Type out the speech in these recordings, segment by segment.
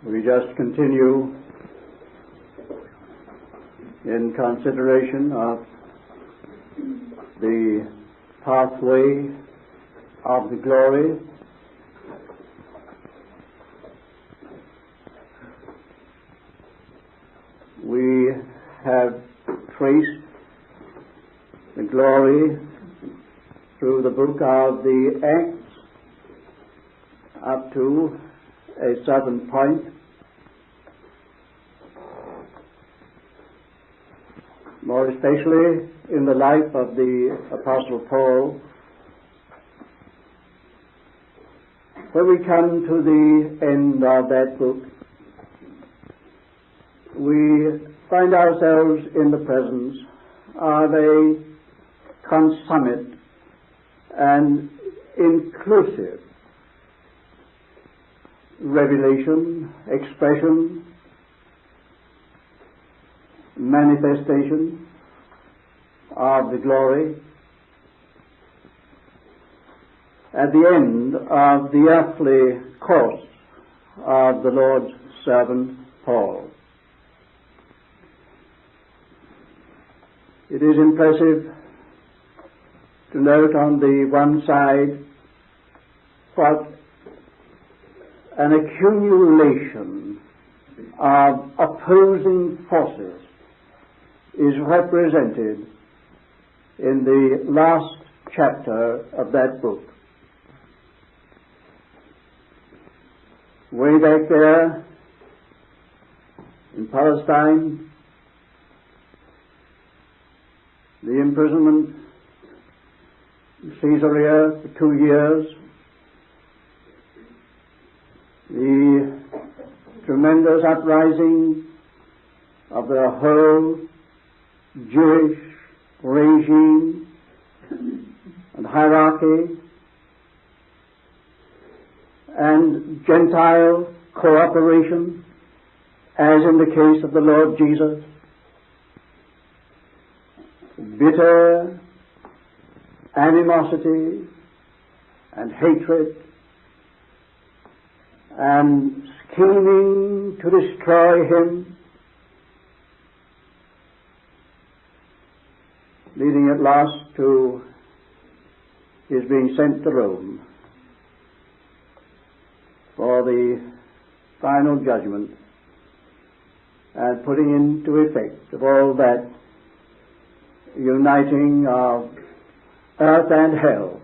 We just continue in consideration of the pathway of the glory. We have traced the glory through the book of the Acts up to a certain point. More especially in the life of the Apostle Paul, when we come to the end of that book, we find ourselves in the presence of a consummate and inclusive revelation, expression, manifestation of the glory at the end of the earthly course of the Lord's servant Paul. It is impressive to note on the one side what an accumulation of opposing forces is represented in the last chapter of that book. Way back there in Palestine, the imprisonment in Caesarea for 2 years, the tremendous uprising of the whole Jewish regime and hierarchy and Gentile cooperation, as in the case of the Lord Jesus. Bitter animosity and hatred and scheming to destroy him, leading at last to his being sent to Rome for the final judgment and putting into effect of all that uniting of earth and hell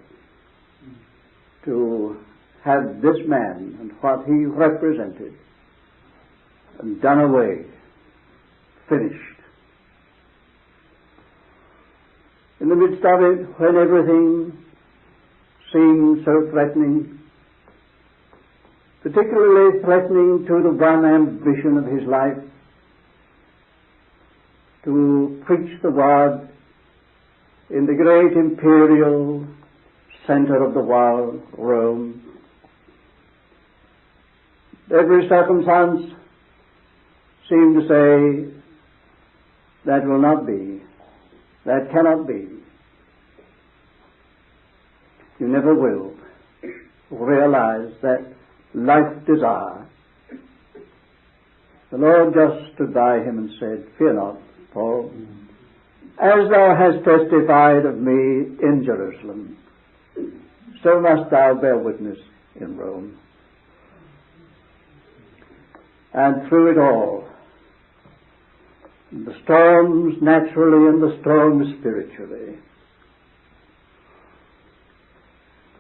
to have this man and what he represented and done away, finished. In the midst of it, when everything seemed so threatening, particularly threatening to the one ambition of his life, to preach the word in the great imperial center of the world, Rome. Every circumstance seemed to say, that will not be, that cannot be. You never will realize that life desire. The Lord just stood by him and said, fear not, Paul, as thou hast testified of me in Jerusalem, so must thou bear witness in Rome. And through it all, the storms naturally and the storms spiritually,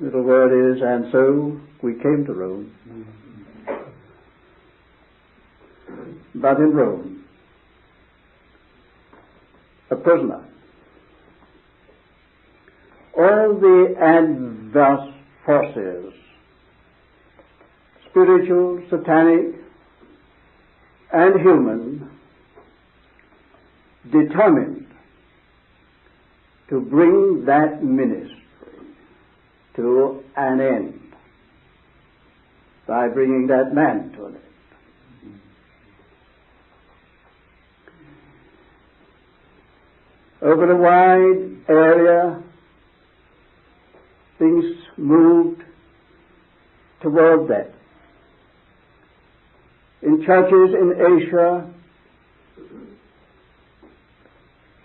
little word is, and so we came to Rome. But in Rome, a prisoner. All the adverse forces, spiritual, satanic, and human, determined to bring that ministry to an end by bringing that man to an end. Over a wide area, things moved toward that. in churches in Asia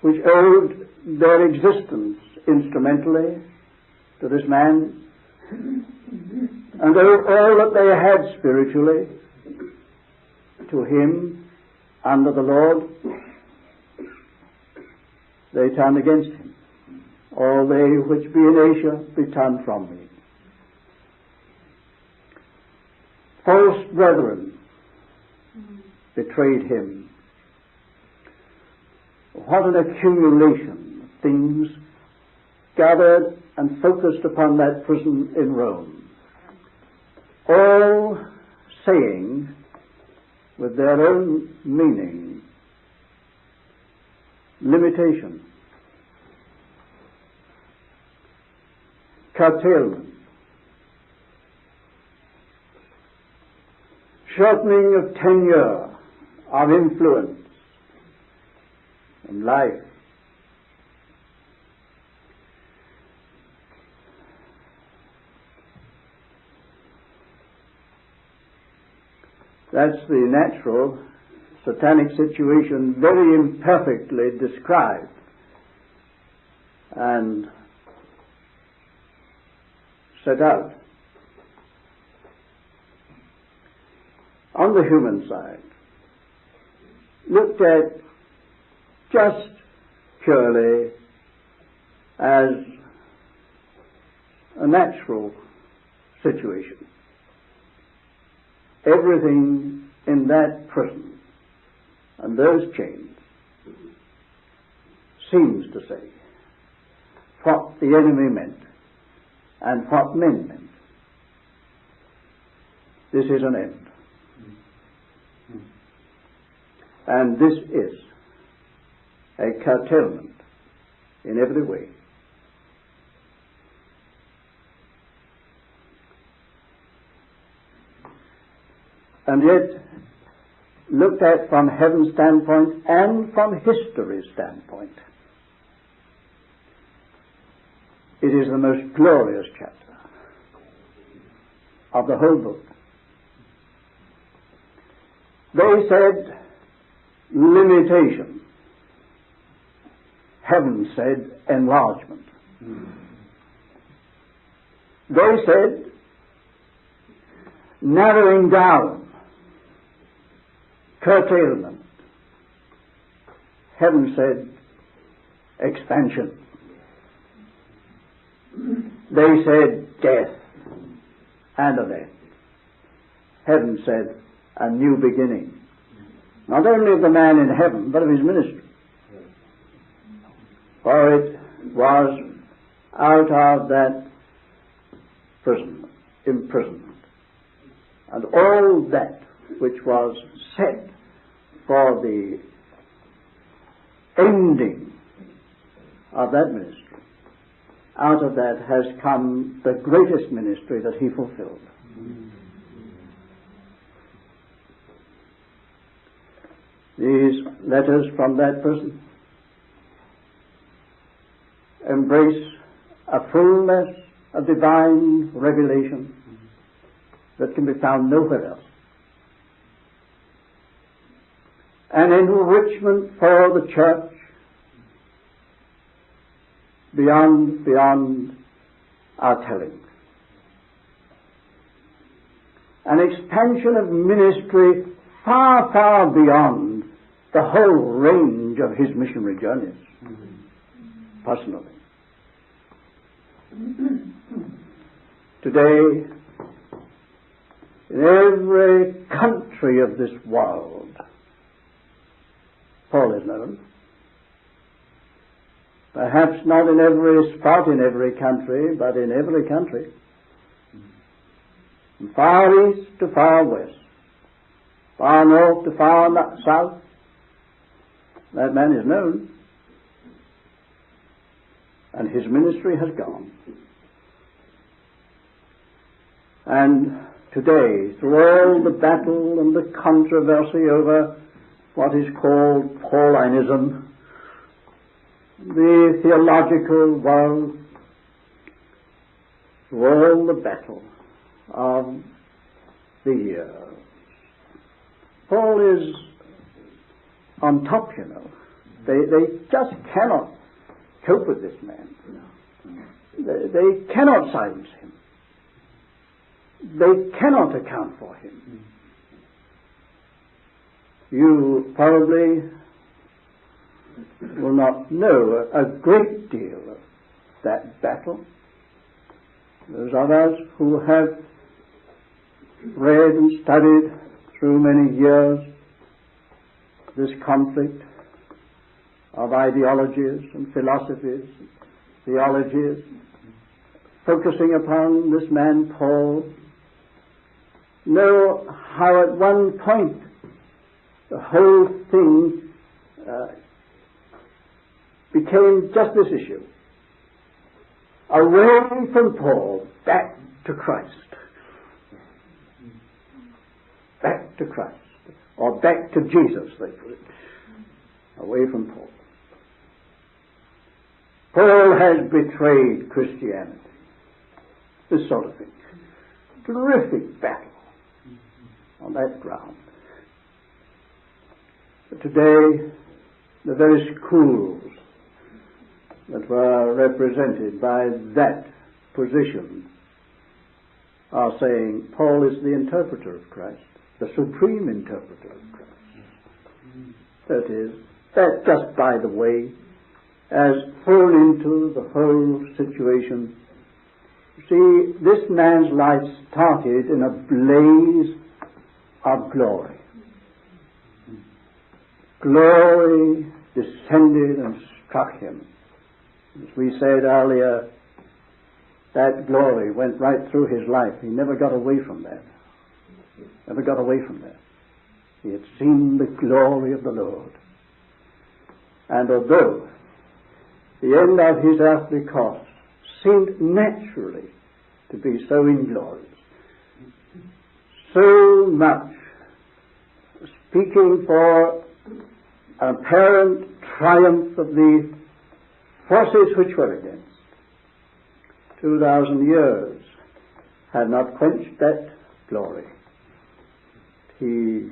which owed their existence instrumentally to this man, and owed all that they had spiritually to him under the Lord, they turned against him. All they which be in Asia be turned from me. False brethren betrayed him. What an accumulation of things gathered and focused upon that prison in Rome, all saying with their own meaning, limitation, curtailment, shortening of tenure of influence in life. That's the natural satanic situation, very imperfectly described and set out. On the human side, looked at just purely as a natural situation. Everything in that prison and those chains seems to say what the enemy meant and what men meant. This is an end. And this is a curtailment in every way. And yet, looked at from heaven's standpoint and from history's standpoint, it is the most glorious chapter of the whole book. They said limitation. Heaven said enlargement. They said narrowing down, curtailment. Heaven said expansion. They said death and an end. Heaven said a new beginning. Not only of the man in heaven, but of his ministry. For it was out of that prison, imprisonment, and all that which was set for the ending of that ministry, out of that has come the greatest ministry that he fulfilled. These letters from that prison embrace a fullness of divine revelation that can be found nowhere else. An enrichment for the church beyond our telling. An expansion of ministry far, far beyond the whole range of his missionary journeys, personally. Today, in every country of this world, Paul is known. Perhaps not in every spot in every country, but in every country. From far east to far west, far north to far south, that man is known. And his ministry has gone. And today, through all the battle and the controversy over what is called Paulinism, the theological world, through all the battle of the years, Paul is on top, you know. They just cannot cope with this man. They cannot silence him. They cannot account for him. You probably will not know a great deal of that battle. Those of us who have read and studied through many years this conflict of ideologies and philosophies, theologies, focusing upon this man Paul, know how at one point the whole thing became just this issue. Away from Paul, back to Christ. Back to Christ. Or back to Jesus, they put it. Away from Paul. Paul has betrayed Christianity. This sort of thing. Terrific battle on that ground. But today, the very schools that were represented by that position are saying Paul is the interpreter of Christ, the supreme interpreter of Christ. That is, that just by the way, has thrown into the whole situation. See, this man's life started in a blaze of glory. Glory descended and struck him. As we said earlier, that glory went right through his life. He never got away from that. Never got away from that. He had seen the glory of the Lord. And although the end of his earthly course seemed naturally to be so inglorious, so much speaking for an apparent triumph of the forces which were against, 2,000 years had not quenched that glory. He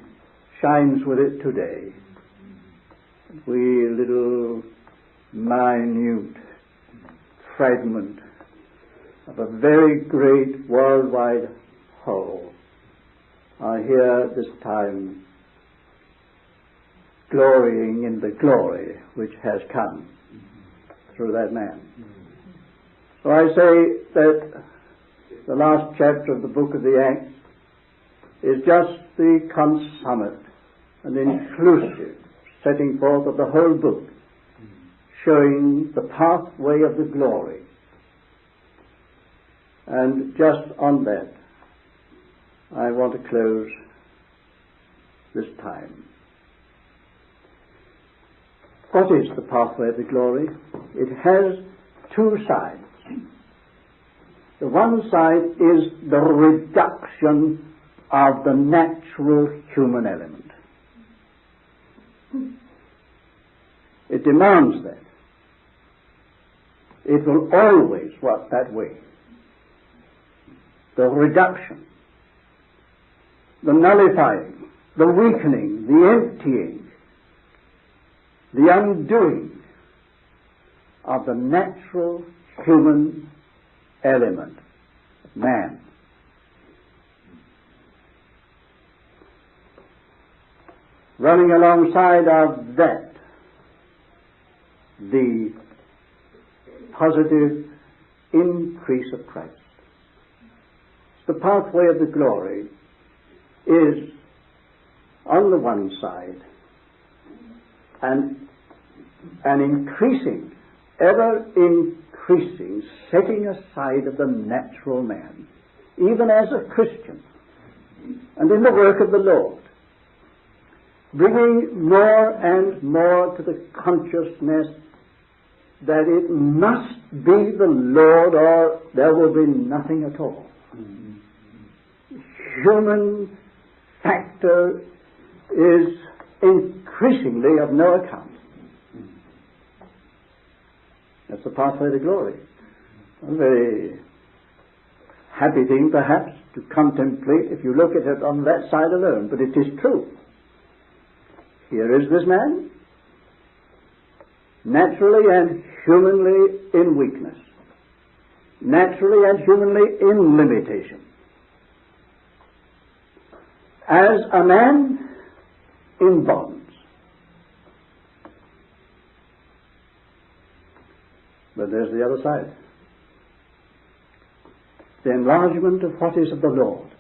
shines with it today. We little minute fragment of a very great worldwide whole are here at this time glorying in the glory which has come through that man. So I say that the last chapter of the book of the Acts is just the consummate and inclusive setting forth of the whole book, showing the pathway of the glory. And just on that, I want to close this time. What is the pathway of the glory? It has two sides. The one side is the reduction of the natural human element. It demands that. It will always work that way. The reduction, the nullifying, the weakening, the emptying, the undoing of the natural human element, man. Running alongside of that, the positive increase of Christ. The pathway of the glory is, on the one side, an increasing, ever increasing, setting aside of the natural man, even as a Christian, and in the work of the Lord, bringing more and more to the consciousness that it must be the Lord or there will be nothing at all. Human factor is increasingly of no account. That's the pathway to glory. A very happy thing, perhaps, to contemplate if you look at it on that side alone, but it is true. Here is this man, naturally and humanly in weakness, naturally and humanly in limitation, as a man in bonds. But there's the other side. The enlargement of what is of the Lord.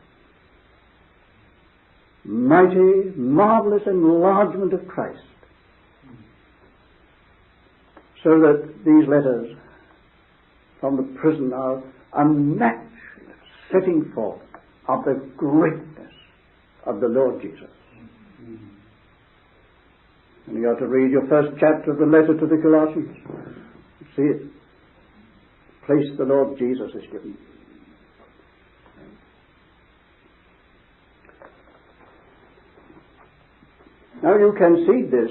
Mighty, marvelous enlargement of Christ. So that these letters from the prison are a match setting forth of the greatness of the Lord Jesus. And you have to read your first chapter of the letter to the Colossians. See it. Place the Lord Jesus is given. Now you can see this,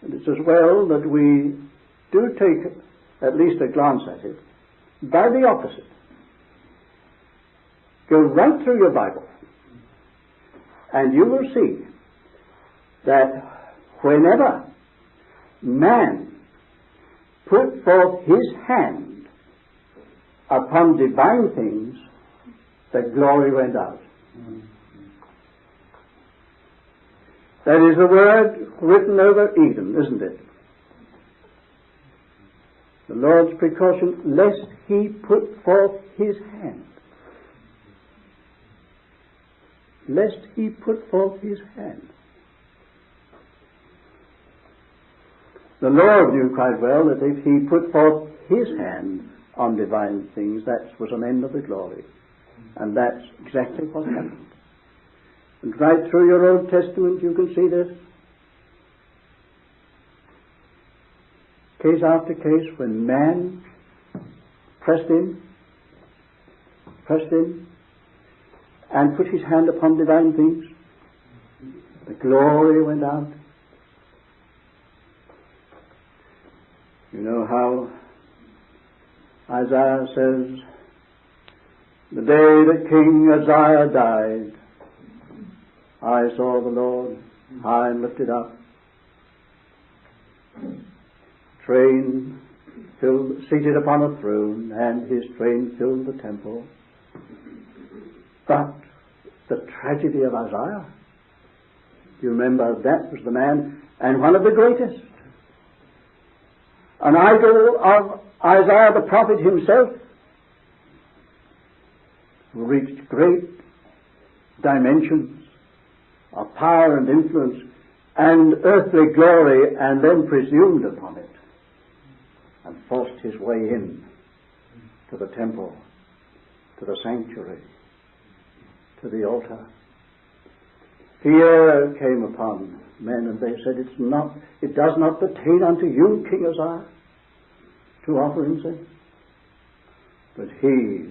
and it's as well that we do take at least a glance at it, by the opposite. Go right through your Bible, and you will see that whenever man put forth his hand upon divine things, the glory went out. That is the word written over Eden, isn't it? The Lord's precaution, lest he put forth his hand. Lest he put forth his hand. The Lord knew quite well that if he put forth his hand on divine things, that was an end of the glory. And that's exactly what happened. And right through your Old Testament you can see this. Case after case, when man pressed in, and put his hand upon divine things, the glory went out. You know how Isaiah says, the day that King Uzziah died, I saw the Lord high and lifted up, train filled, seated upon a throne, and his train filled the temple. But the tragedy of Isaiah, you remember that was the man, and one of the greatest, an idol of Isaiah the prophet himself, who reached great dimensions of power and influence and earthly glory, and then presumed upon it and forced his way in to the temple, to the sanctuary, to the altar. Fear came upon men, and they said, it does not pertain unto you, King Uzziah, to offer incense. But he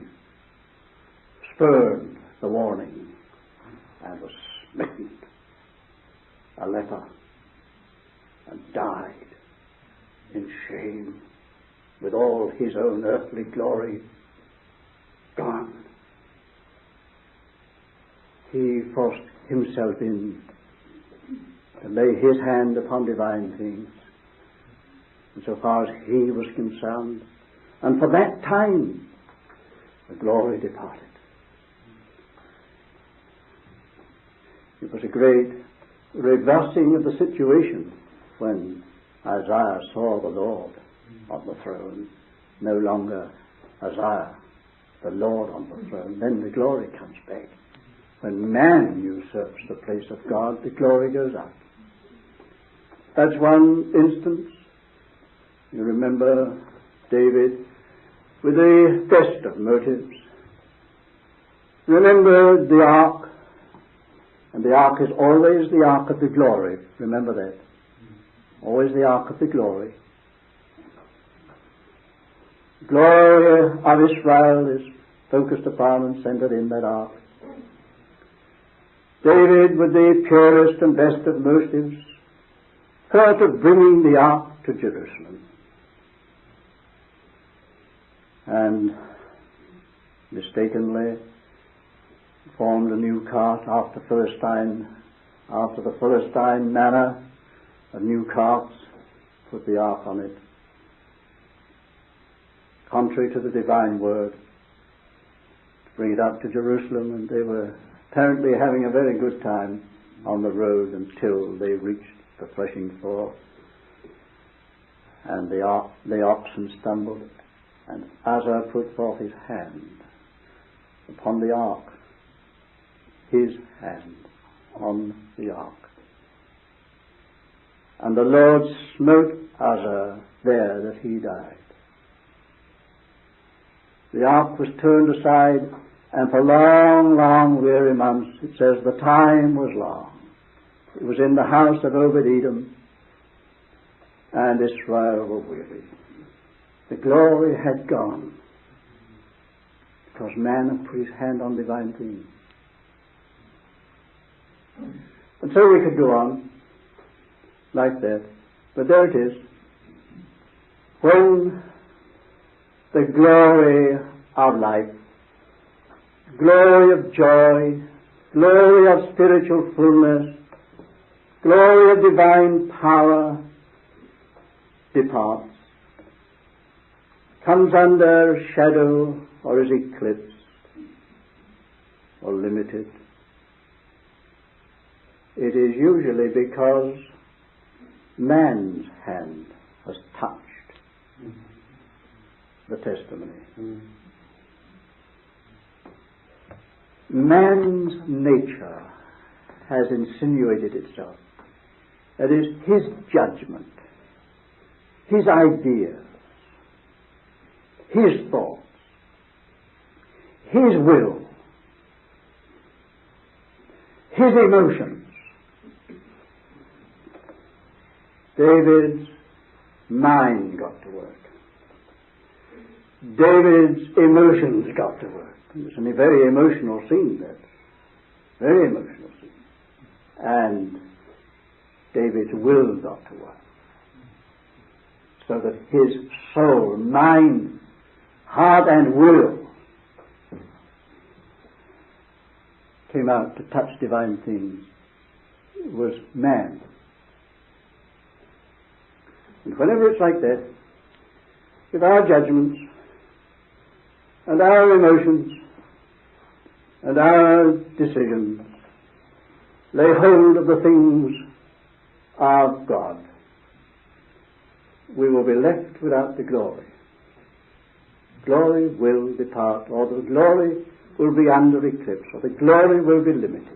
spurned the warning and was smitten, a leper, and died in shame, with all his own earthly glory gone. He forced himself in to lay his hand upon divine things, and so far as he was concerned, and for that time the glory departed. It was a great reversing of the situation when Isaiah saw the Lord on the throne, no longer Isaiah, the Lord on the throne. Then the glory comes back. When man usurps the place of God, the glory goes up. That's one instance. You remember David with the best of motives. Remember the ark, and the ark is always the ark of the glory. Remember that. Always the ark of the glory. Glory of Israel is focused upon and centered in that ark. David, with the purest and best of motives, thought of bringing the ark to Jerusalem, and mistakenly formed a new cart after the Philistine manner, a new cart, put the ark on it, contrary to the divine word, to bring it up to Jerusalem, and they were apparently having a very good time on the road until they reached the threshing floor, and the oxen stumbled, and Uzzah put forth his hand upon the ark, his hand on the ark. And the Lord smote Uzzah there that he died. The ark was turned aside, and for long, long, weary months, it says the time was long. It was in the house of Obed-Edom, and Israel were weary. The glory had gone, because man had put his hand on divine things. And so we could go on like that. But there it is. When the glory of life, glory of joy, glory of spiritual fullness, glory of divine power departs, comes under shadow or is eclipsed or limited, it is usually because man's hand has touched the testimony. Man's nature has insinuated itself. That is, his judgment, his ideas, his thoughts, his will, his emotions. David's mind got to work. David's emotions got to work. It's a very emotional scene there. Very emotional scene. And David's will got to work. So that his soul, mind, heart and will came out to touch divine things. It was man. And whenever it's like that, if our judgments and our emotions and our decisions lay hold of the things of God, we will be left without the glory. Glory will depart, or the glory will be under eclipse, or the glory will be limited.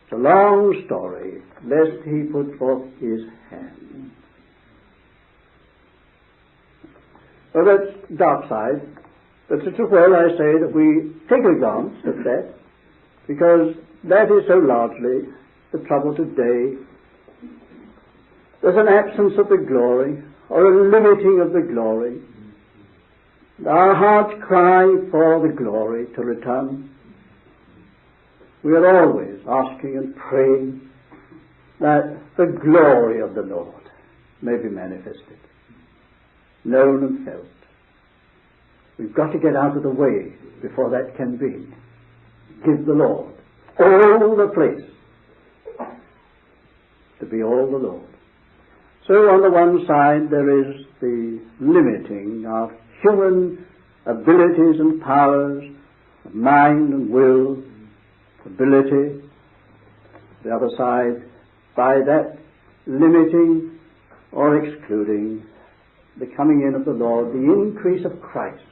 It's a long story, lest he put forth his hand. Well, that's dark side, but it's as well, I say, that we take a glance at that, because that is so largely the trouble today. There's an absence of the glory, or a limiting of the glory. Our hearts cry for the glory to return. We are always asking and praying that the glory of the Lord may be manifested, known and felt. We've got to get out of the way before that can be. Give the Lord all the place to be all the Lord. So on the one side there is the limiting of human abilities and powers, of mind and will, ability. The other side, by that limiting or excluding the coming in of the Lord, the increase of Christ.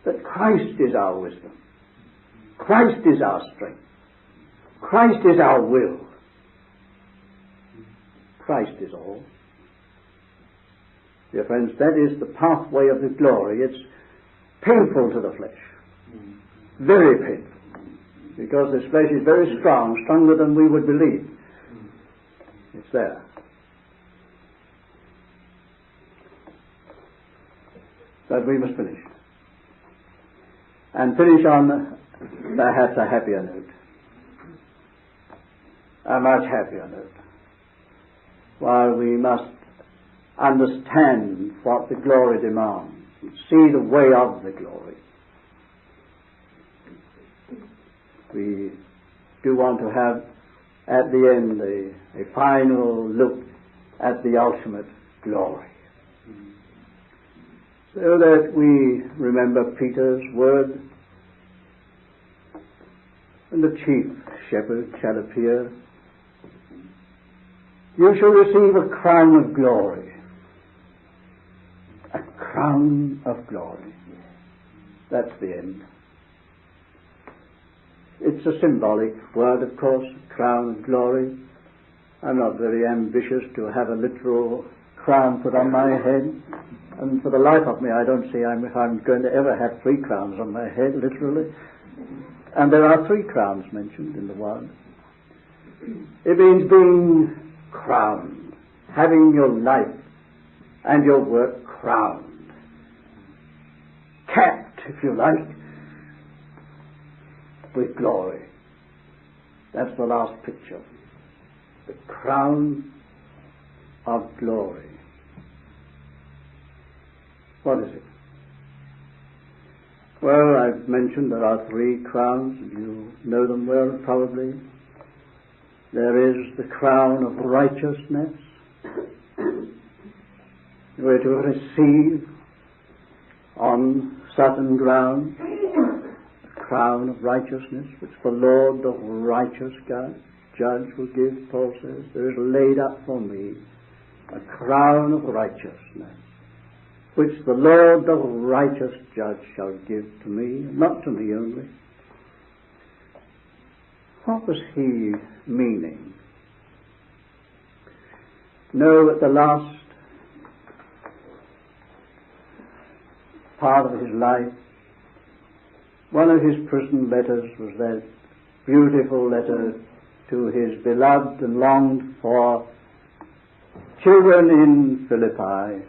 That Christ is our wisdom. Christ is our strength. Christ is our will. Christ is all. Dear friends, that is the pathway of the glory. It's painful to the flesh. Very painful. Because this flesh is very strong, stronger than we would believe. It's there. But we must finish. And finish on perhaps a happier note. A much happier note. While we must understand what the glory demands, and see the way of the glory, we do want to have at the end a final look at the ultimate glory. So that we remember Peter's word, and the chief shepherd shall appear. You shall receive a crown of glory. A crown of glory. That's the end. It's a symbolic word, of course, crown of glory. I'm not very ambitious to have a literal crown put on my head, and for the life of me I don't see if I'm going to ever have 3 crowns on my head, literally. And there are 3 crowns mentioned in the word. It means being crowned, having your life and your work crowned, capped, if you like, with glory. That's the last picture. The crown of glory. What is it? Well, I've mentioned there are 3 crowns, and you know them well, probably. There is the crown of righteousness. We're to receive on certain ground the crown of righteousness, which the Lord, the righteous judge, will give, Paul says. There is laid up for me a crown of righteousness, which the Lord, the righteous judge, shall give to me, not to me only. What was he meaning? No, at the last part of his life, one of his prison letters was that beautiful letter to his beloved and longed for children in Philippi.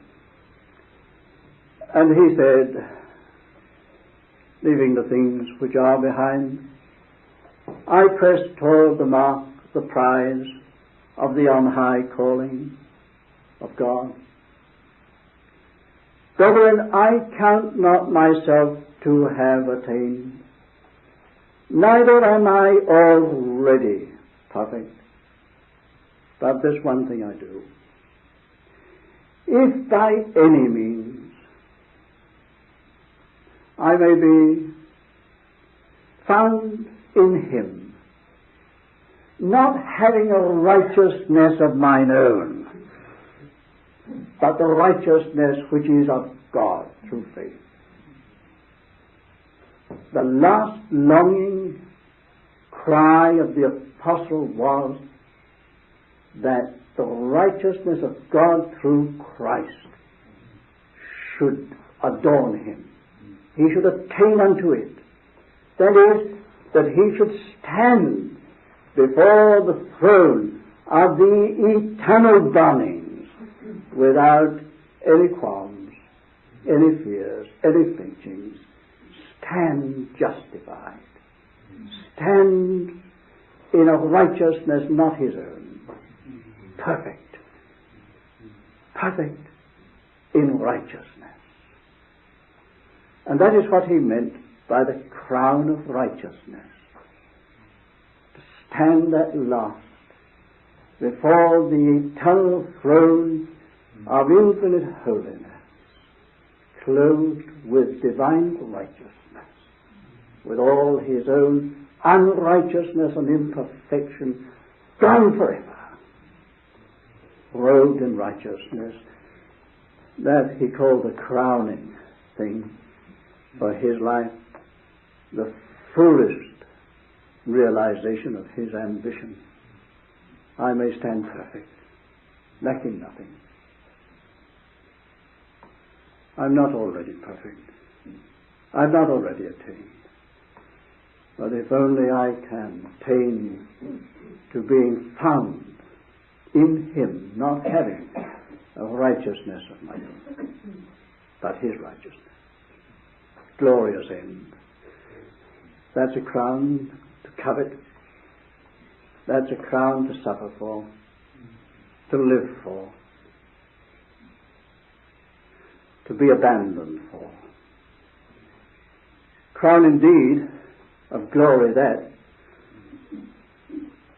And he said, leaving the things which are behind, I press toward the mark, the prize of the on-high calling of God. Brethren, I count not myself to have attained, neither am I already perfect, but this one thing I do. If by any means I may be found in him, not having a righteousness of mine own, but the righteousness which is of God through faith. The last longing cry of the apostle was that the righteousness of God through Christ should adorn him. He should attain unto it. That is, that he should stand before the throne of the eternal burnings without any qualms, any fears, any flinchings. Stand justified. Stand in a righteousness not his own. Perfect. Perfect in righteousness. And that is what he meant by the crown of righteousness. To stand at last before the eternal throne of infinite holiness, clothed with divine righteousness, with all his own unrighteousness and imperfection gone forever, robed in righteousness, that he called the crowning thing for his life, the fullest realization of his ambition. I may stand perfect, lacking nothing. I'm not already perfect. I've not already attained. But if only I can attain to being found in him, not having a righteousness of my own, but his righteousness. Glorious end. That's a crown to covet. That's a crown to suffer for, to live for, to be abandoned for. Crown indeed of glory that,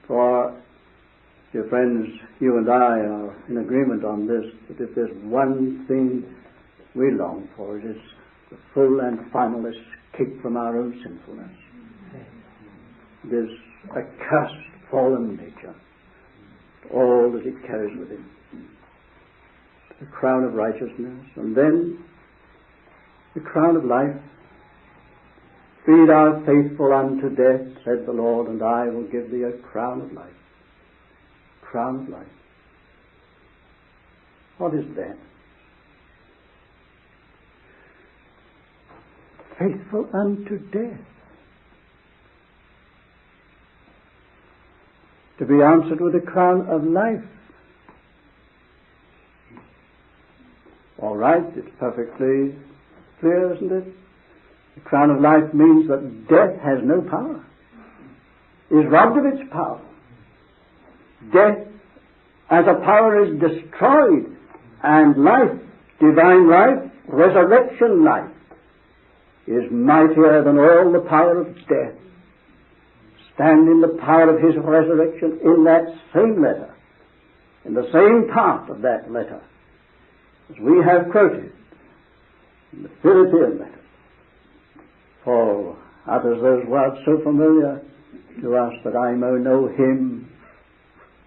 for Dear friends, you and I are in agreement on this, that if there's one thing we long for, it is the full and final escape from our own sinfulness. This accursed fallen nature, all that it carries with it. The crown of righteousness, and then the crown of life. Be thou faithful unto death, said the Lord, and I will give thee a crown of life. Crown of life. What is that? Faithful unto death. To be answered with a crown of life. All right, it's perfectly clear, isn't it? The crown of life means that death has no power, is robbed of its power. Death as a power is destroyed, and life, divine life, resurrection life, is mightier than all the power of death. Stand in the power of his resurrection in that same letter, in the same part of that letter, as we have quoted in the Philippian letter. Paul utters those words so familiar to us, that I may know him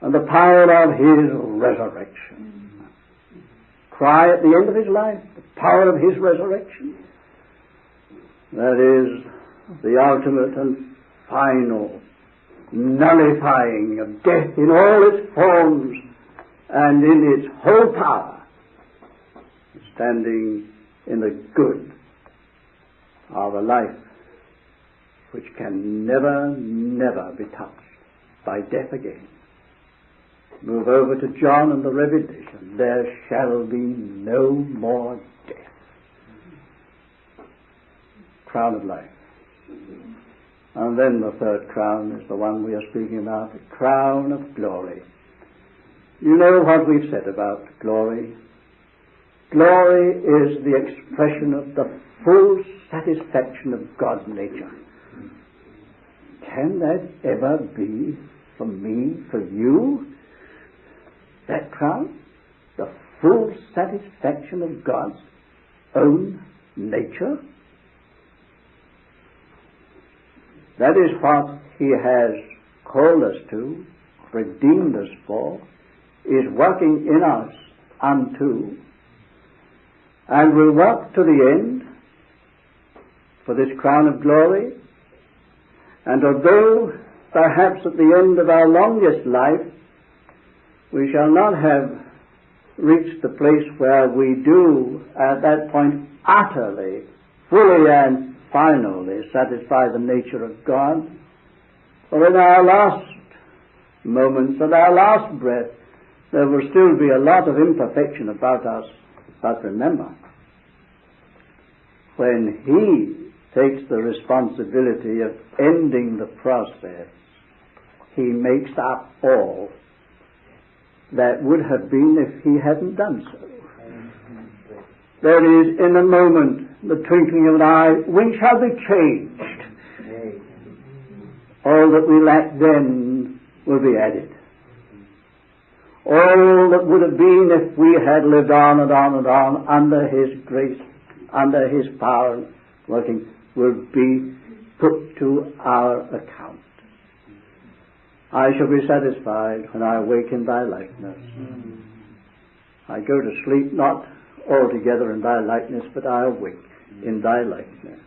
and the power of his resurrection. Cry at the end of his life, the power of his resurrection. That is the ultimate and final nullifying of death in all its forms and in its whole power, standing in the good of a life which can never, never be touched by death again. Move over to John and the Revelation. There shall be no more death. Crown of life. And then the third crown is the one we are speaking about, the crown of glory. You know what we've said about glory. Glory is the expression of the full satisfaction of God's nature. Can that ever be for me, for you? That crown? The full satisfaction of God's own nature? That is what he has called us to, redeemed us for, is working in us unto, and will work to the end for this crown of glory. And although perhaps at the end of our longest life we shall not have reached the place where we do at that point utterly, fully and finally satisfy the nature of God, for in our last moments, at our last breath, there will still be a lot of imperfection about us. But remember, when he takes the responsibility of ending the process, he makes up all that would have been if he hadn't done so. There is, in a moment, the twinkling of an eye, we shall be changed. All that we lack then will be added. All that would have been if we had lived on and on and on under his grace, under his power working, will be put to our account. I shall be satisfied when I awake in thy likeness. I go to sleep not altogether in thy likeness, but I awake in thy likeness.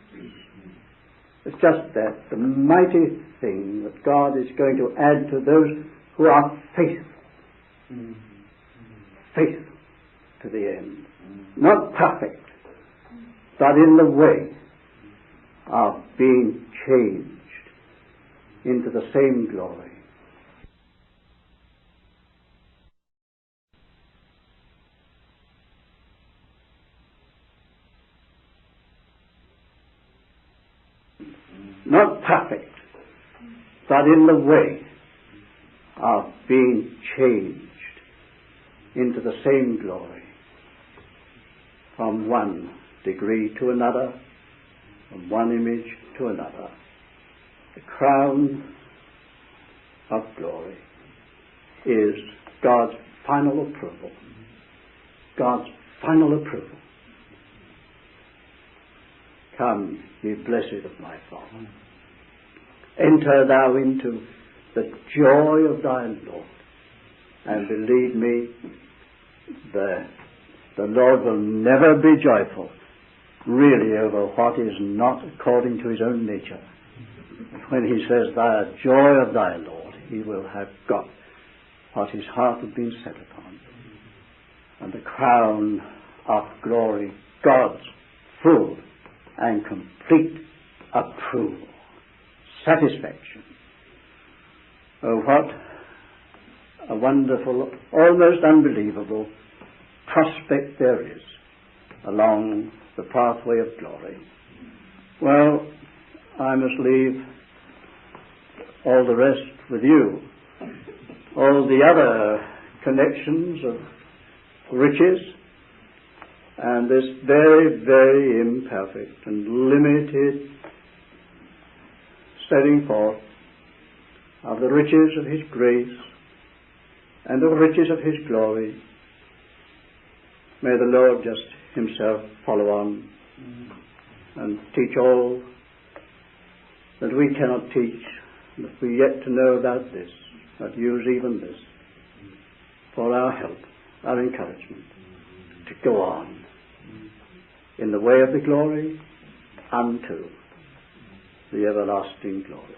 It's just that, the mighty thing that God is going to add to those who are faithful. Faithful to the end. Not perfect, but in the way of being changed into the same glory. Not perfect, but in the way of being changed into the same glory, from one degree to another, from one image to another. The crown of glory. is God's final approval. God's final approval. Come, ye blessed of my Father. Enter thou into the joy of thy Lord. And believe me, the Lord will never be joyful really over what is not according to his own nature. When he says, the joy of thy Lord, he will have got what his heart had been set upon. And the crown of glory, God's full and complete approval, satisfaction. Oh, what a wonderful, almost unbelievable prospect there is along the pathway of glory. Well, I must leave all the rest with you. All the other connections of riches and this very, very imperfect and limited setting forth of the riches of his grace and the riches of his glory. May the Lord just himself follow on and teach all that we cannot teach, that we yet to know about this, but use even this for our help, our encouragement, to go on in the way of the glory unto the everlasting glory.